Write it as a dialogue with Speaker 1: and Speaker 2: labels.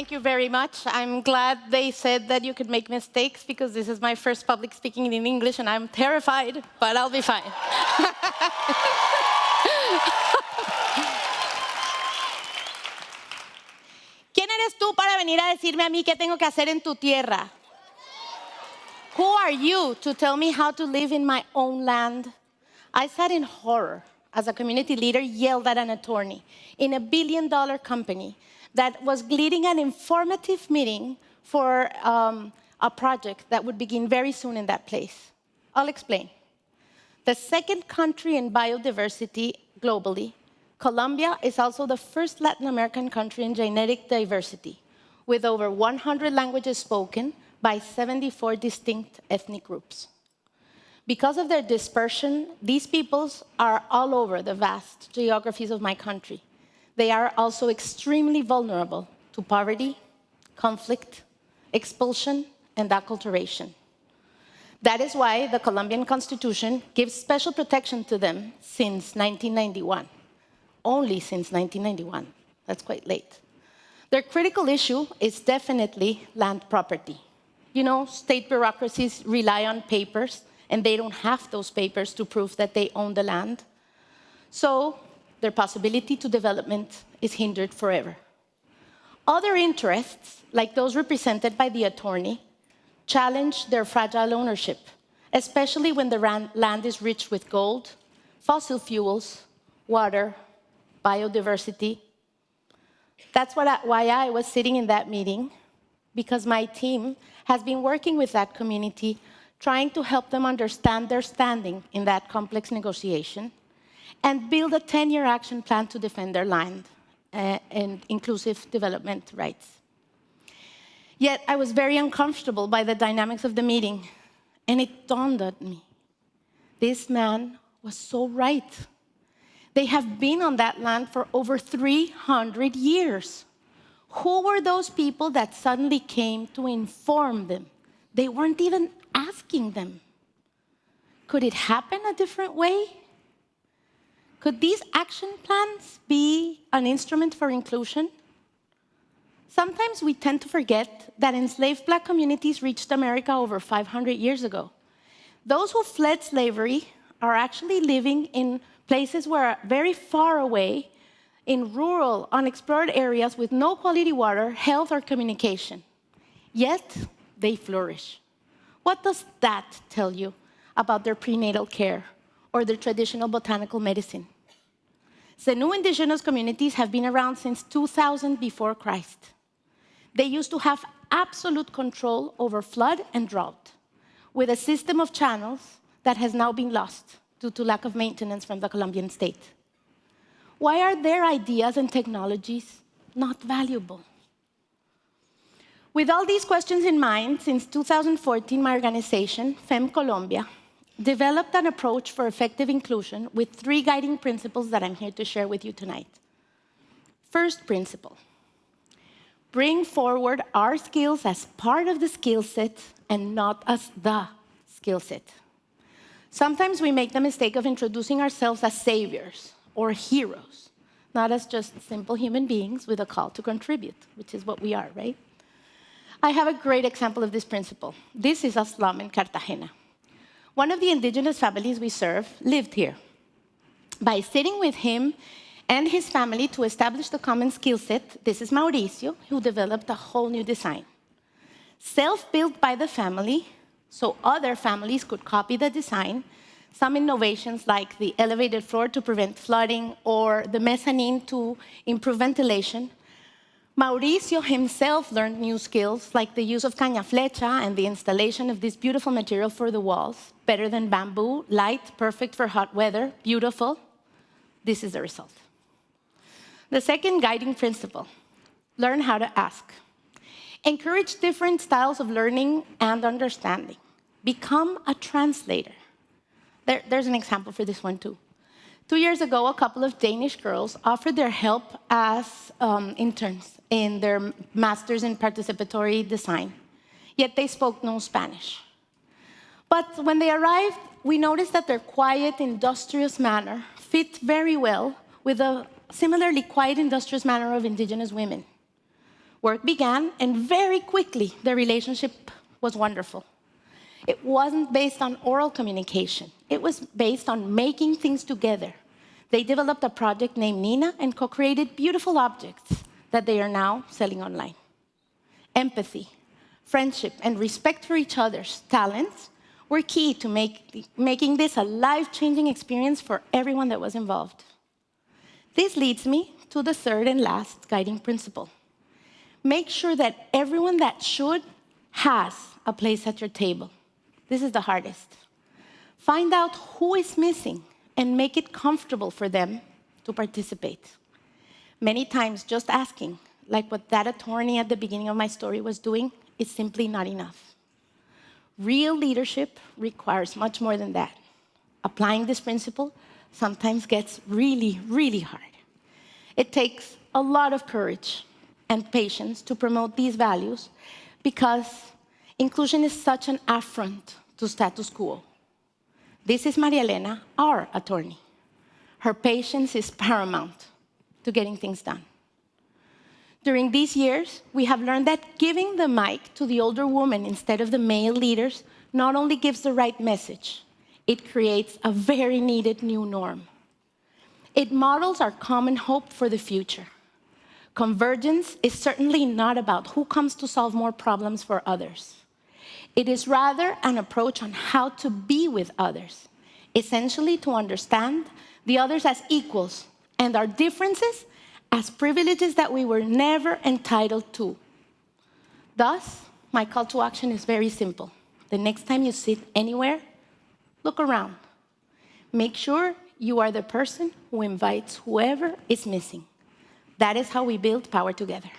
Speaker 1: Thank you very much. I'm glad they said that you could make mistakes because this is my first public speaking in English and I'm terrified, but I'll be fine. ¿Quién eres tú para venir a decirme a mí qué tengo que hacer en tu tierra? Who are you to tell me how to live in my own land? I sat in horror as a community leader yelled at an attorney in a billion-dollar company that was leading an informative meeting for a project that would begin very soon in that place. I'll explain. The second country in biodiversity globally, Colombia is also the first Latin American country in genetic diversity, with over 100 languages spoken by 74 distinct ethnic groups. Because of their dispersion, these peoples are all over the vast geographies of my country. They are also extremely vulnerable to poverty, conflict, expulsion, and acculturation. That is why the Colombian Constitution gives special protection to them since 1991. Only since 1991. That's quite late. Their critical issue is definitely land property. You know, state bureaucracies rely on papers, and they don't have those papers to prove that they own the land. So their possibility to development is hindered forever. Other interests, like those represented by the attorney, challenge their fragile ownership, especially when the land is rich with gold, fossil fuels, water, biodiversity. That's why I was sitting in that meeting, because my team has been working with that community, trying to help them understand their standing in that complex negotiation and build a 10-year action plan to defend their land and inclusive development rights. Yet I was very uncomfortable by the dynamics of the meeting, and it dawned on me. This man was so right. They have been on that land for over 300 years. Who were those people that suddenly came to inform them? They weren't even asking them. Could it happen a different way? Could these action plans be an instrument for inclusion? Sometimes we tend to forget that enslaved Black communities reached America over 500 years ago. Those who fled slavery are actually living in places where very far away, in rural, unexplored areas with no quality water, health, or communication. Yet, they flourish. What does that tell you about their prenatal care or their traditional botanical medicine? Zenú indigenous communities have been around since 2000 before Christ. They used to have absolute control over flood and drought, with a system of channels that has now been lost due to lack of maintenance from the Colombian state. Why are their ideas and technologies not valuable? With all these questions in mind, since 2014, my organization, FEM Colombia, developed an approach for effective inclusion with 3 guiding principles that I'm here to share with you tonight. First principle, bring forward our skills as part of the skill set and not as the skill set. Sometimes we make the mistake of introducing ourselves as saviors or heroes, not as just simple human beings with a call to contribute, which is what we are, right? I have a great example of this principle. This is a slum in Cartagena. One of the indigenous families we serve lived here. By sitting with him and his family to establish the common skill set, this is Mauricio, who developed a whole new design. Self-built by the family, so other families could copy the design. Some innovations like the elevated floor to prevent flooding or the mezzanine to improve ventilation. Mauricio himself learned new skills like the use of caña flecha and the installation of this beautiful material for the walls, better than bamboo, light, perfect for hot weather, beautiful. This is the result. The second guiding principle, learn how to ask. Encourage different styles of learning and understanding. Become a translator. There's an example for this one too. 2 years ago, a couple of Danish girls offered their help as interns in their master's in participatory design, yet they spoke no Spanish. But when they arrived, we noticed that their quiet, industrious manner fit very well with the similarly quiet, industrious manner of indigenous women. Work began, and very quickly, the relationship was wonderful. It wasn't based on oral communication. It was based on making things together. They developed a project named Nina and co-created beautiful objects that they are now selling online. Empathy, friendship, and respect for each other's talents were key to making this a life-changing experience for everyone that was involved. This leads me to the third and last guiding principle. Make sure that everyone that should has a place at your table. This is the hardest. Find out who is missing and make it comfortable for them to participate. Many times, just asking, like what that attorney at the beginning of my story was doing, is simply not enough. Real leadership requires much more than that. Applying this principle sometimes gets really, really hard. It takes a lot of courage and patience to promote these values because inclusion is such an affront to status quo. This is Maria Elena, our attorney. Her patience is paramount to getting things done. During these years, we have learned that giving the mic to the older woman instead of the male leaders not only gives the right message, it creates a very needed new norm. It models our common hope for the future. Convergence is certainly not about who comes to solve more problems for others. It is rather an approach on how to be with others, essentially to understand the others as equals and our differences as privileges that we were never entitled to. Thus, my call to action is very simple. The next time you sit anywhere, look around. Make sure you are the person who invites whoever is missing. That is how we build power together.